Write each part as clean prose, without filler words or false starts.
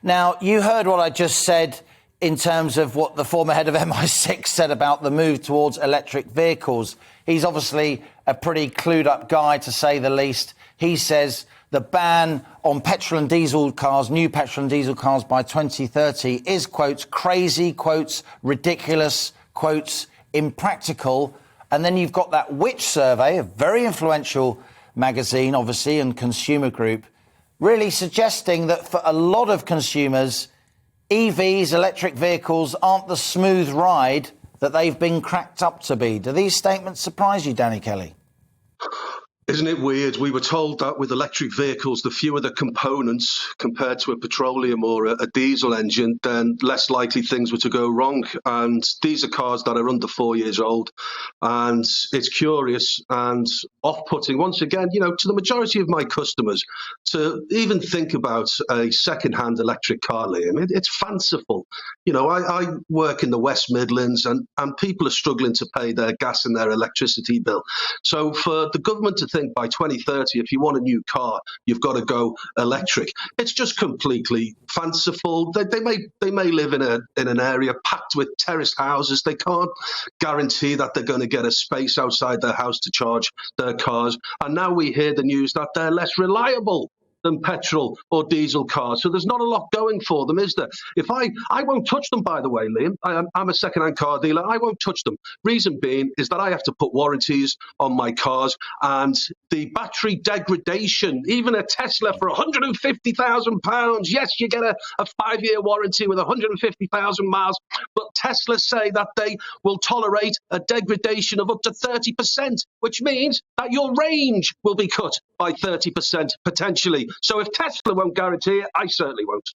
Now, you heard what I just said in terms of what the former head of MI6 said about the move towards electric vehicles. He's obviously a pretty clued up guy, to say the least. He says the ban on petrol and diesel cars, new petrol and diesel cars by 2030 is, quotes, crazy, quotes, ridiculous, quotes, impractical. And then you've got that Which survey, a very influential magazine, obviously, and consumer group, really suggesting that for a lot of consumers, EVs, electric vehicles, aren't the smooth ride that they've been cracked up to be. Do these statements surprise you, Danny Kelly? Isn't it weird? We were told that with electric vehicles, the fewer the components compared to a petroleum or a diesel engine, then less likely things were to go wrong. And these are cars that are under 4 years old. And it's curious and off-putting, once again, to the majority of my customers, to even think about a second-hand electric car, Liam. It's fanciful. I work in the West Midlands and people are struggling to pay their gas and their electricity bill. So for the government to think by 2030, if you want a new car, you've got to go electric. It's just completely fanciful. They may live in an area packed with terraced houses. They can't guarantee that they're going to get a space outside their house to charge their cars. And now we hear the news that they're less reliable than petrol or diesel cars. So there's not a lot going for them, is there? If I won't touch them, by the way, Liam. I'm a second-hand car dealer. I won't touch them. Reason being is that I have to put warranties on my cars, and the battery degradation, even a Tesla for £150,000. Yes, you get a 5-year warranty with 150,000 miles, but Tesla say that they will tolerate a degradation of up to 30%, which means that your range will be cut by 30% potentially. So if Tesla won't guarantee it, I certainly won't.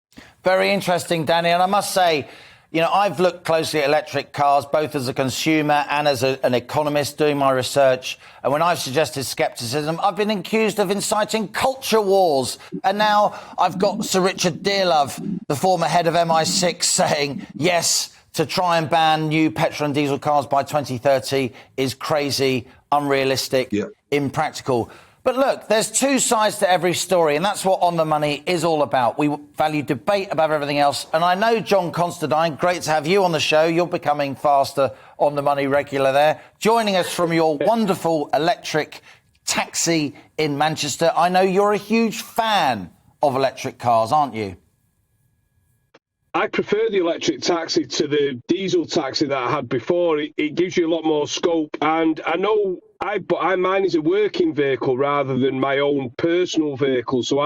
Very interesting, Danny. And I must say, I've looked closely at electric cars, both as a consumer and as an economist doing my research. And when I've suggested scepticism, I've been accused of inciting culture wars. And now I've got Sir Richard Dearlove, the former head of MI6, saying, yes, to try and ban new petrol and diesel cars by 2030 is crazy, unrealistic, impractical. But look, there's two sides to every story, and that's what On the Money is all about. We value debate above everything else. And I know, John Consterdine, great to have you on the show. You're becoming faster On the Money regular there. Joining us from your wonderful electric taxi in Manchester. I know you're a huge fan of electric cars, aren't you? I prefer the electric taxi to the diesel taxi that I had before. It gives you a lot more scope, and I know mine is a working vehicle rather than my own personal vehicle. So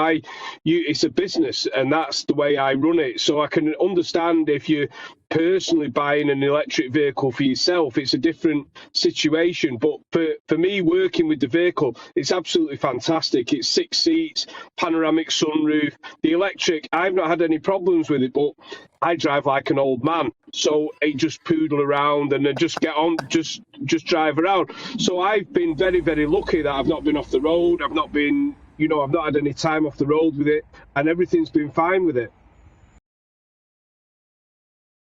it's a business, and that's the way I run it. So I can understand if you're personally buying an electric vehicle for yourself, it's a different situation. But for me, working with the vehicle, it's absolutely fantastic. It's 6 seats, panoramic sunroof. The electric, I've not had any problems with it, but I drive like an old man. So I just poodle around and then just get on, just drive around. So I've been very, very lucky that I've not been off the road. I've not had any time off the road with it, and everything's been fine with it.